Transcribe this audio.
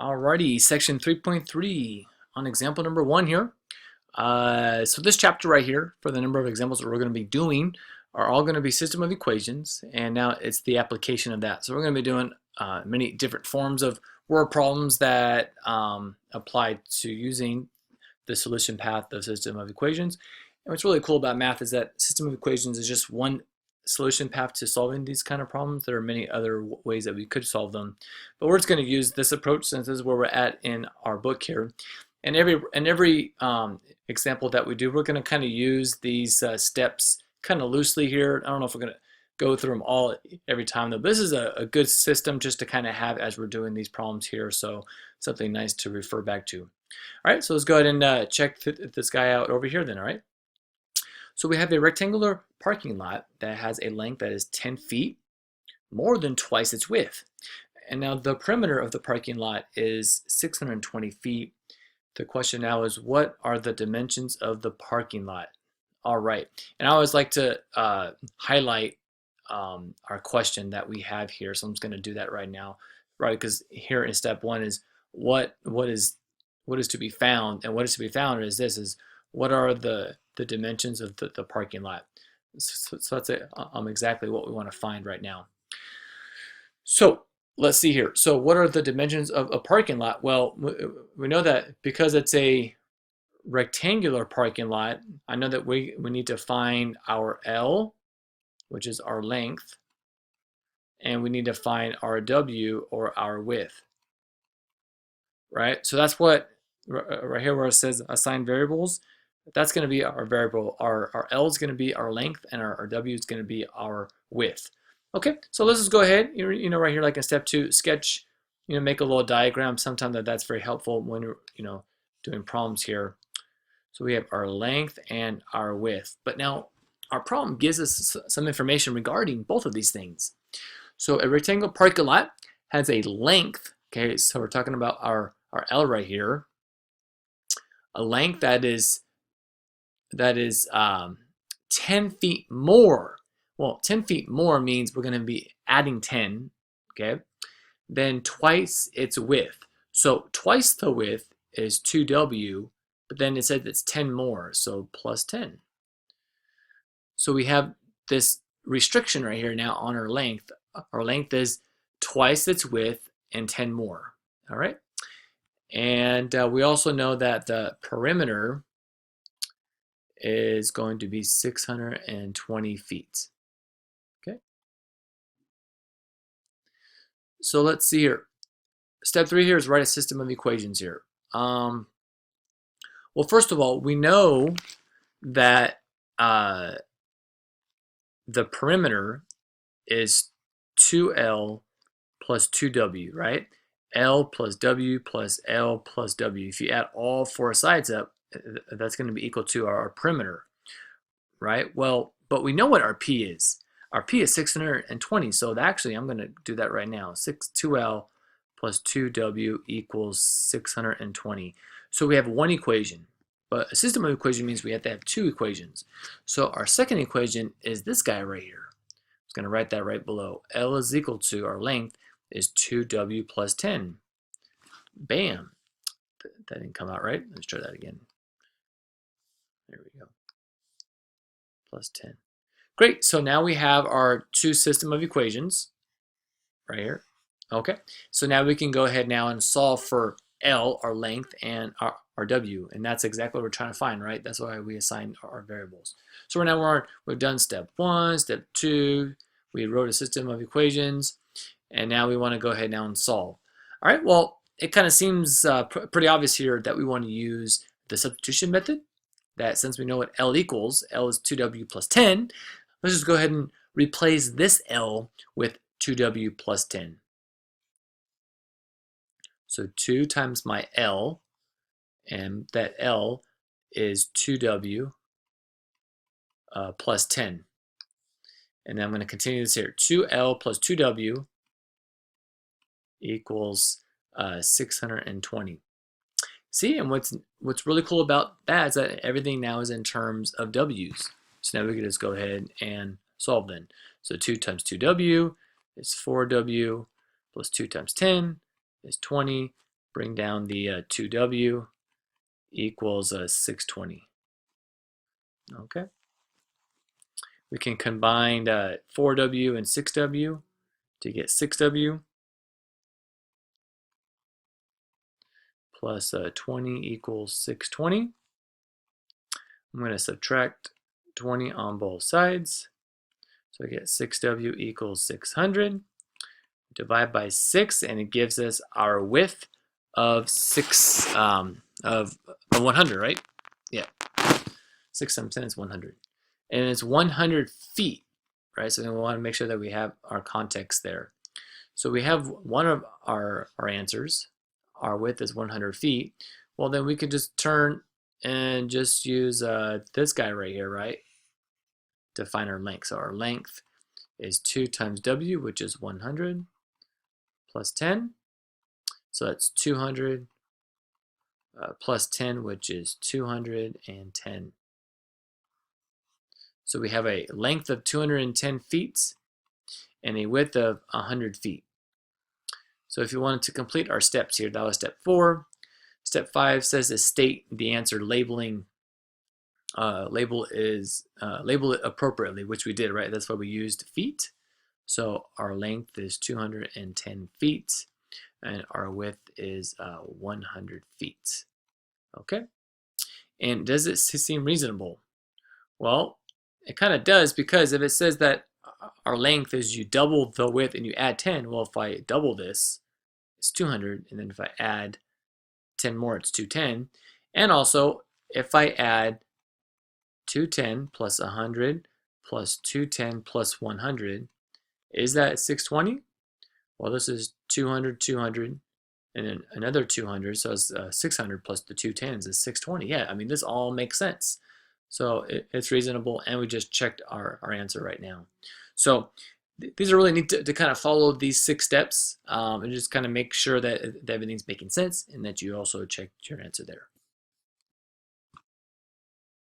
Alrighty, section 3.3 on example number 1 here. So this chapter right here, for the number of examples that we're going to be doing, are all going to be system of equations, and now it's the application of that. So we're going to be doing many different forms of word problems that apply to using the solution path of system of equations. And what's really cool about math is that system of equations is just one solution path to solving these kind of problems. There are many other ways that we could solve them, but we're just going to use this approach since this is where we're at in our book here. And every example that we do, we're going to kind of use these steps kind of loosely here. I don't know if we're going to go through them all every time though. But this is a good system just to kind of have as we're doing these problems here, so something nice to refer back to. All right, so let's go ahead and check this guy out over here then, all right? So we have a rectangular parking lot that has a length that is 10 feet, more than twice its width. And now the perimeter of the parking lot is 620 feet. The question now is, what are the dimensions of the parking lot? All right, and I always like to highlight our question that we have here, so I'm just going to do that right now, right? Because here in step 1 is what is to be found, and what is to be found is this: is what are the dimensions of the parking lot? So that's exactly what we want to find right now. So let's see here. So what are the dimensions of a parking lot? Well, we know that because it's a rectangular parking lot, I know that we need to find our L, which is our length, and we need to find our W, or our width, right? So that's what, right here where it says assign variables, that's going to be our variable. Our L is going to be our length, and our W is going to be our width. Okay, so let's just go ahead, right here, like in step 2, sketch, make a little diagram. Sometimes that's very helpful when you're, doing problems here. So we have our length and our width. But now our problem gives us some information regarding both of these things. So a rectangular parking lot has a length, okay, so we're talking about our L right here, a length that is 10 feet more. Well, 10 feet more means we're going to be adding 10, okay, then twice its width. So twice the width is 2W, but then it says it's 10 more, so plus 10. So we have this restriction right here now on our length. Our length is twice its width and 10 more, all right? And we also know that the perimeter is going to be 620 feet. Okay. So let's see here. Step 3 here is write a system of equations here. Well, first of all, we know that the perimeter is 2L plus 2W, right? L plus W plus L plus W. If you add all 4 sides up, that's going to be equal to our perimeter, right? Well, but we know what our P is. Our P is 620, so actually I'm going to do that right now. 2L plus 2W equals 620. So we have one equation, but a system of equations means we have to have 2 equations. So our second equation is this guy right here. I'm just going to write that right below. L is equal to, our length is 2W plus 10. Bam. That didn't come out right. Let's try that again. There we go. Plus 10. Great, so now we have our 2 system of equations right here. Okay, so now we can go ahead now and solve for L, our length, and our W, and that's exactly what we're trying to find, right? That's why we assigned our variables. So right now we've done step 1, step 2, we wrote a system of equations, and now we want to go ahead now and solve. All right, well, it kind of seems pretty obvious here that we want to use the substitution method, that since we know what L equals, L is 2W plus 10, let's just go ahead and replace this L with 2W plus 10. So 2 times my L, and that L is 2W plus 10. And then I'm going to continue this here. 2L plus 2W equals 620. See, and what's really cool about that is that everything now is in terms of W's. So now we can just go ahead and solve then. So 2 times 2W is 4W plus 2 times 10 is 20. bring down the 2W equals 620. Okay. We can combine 4W and 6W to get 6W plus 20 equals 620. I'm going to subtract 20 on both sides. So I get 6W equals 600. Divide by 6, and it gives us our width of 100, right? Yeah. 6 times 10 is 100. And it's 100 feet, right? So we want to make sure that we have our context there. So we have one of our answers. Our width is 100 feet. Well, then we could just turn and just use this guy right here, right? To find our length. So our length is 2 times W, which is 100, plus 10. So that's 200 plus 10, which is 210. So we have a length of 210 feet and a width of 100 feet. So if you wanted to complete our steps here, that was step 4. Step 5 says to state the answer labeling. Label it appropriately, which we did, right? That's why we used feet. So our length is 210 feet and our width is 100 feet. Okay. And does it seem reasonable? Well, it kind of does, because if it says that our length is you double the width and you add 10, well, if I double this, it's 200, and then if I add 10 more, it's 210. And also, if I add 210 plus 100 plus 210 plus 100, is that 620? Well, this is 200, 200, and then another 200, so it's 600 plus the 210s is 620. Yeah, I mean, this all makes sense. So it's reasonable, and we just checked our answer right now. So these are really neat to kind of follow these 6 steps and just kind of make sure that everything's making sense and that you also checked your answer there.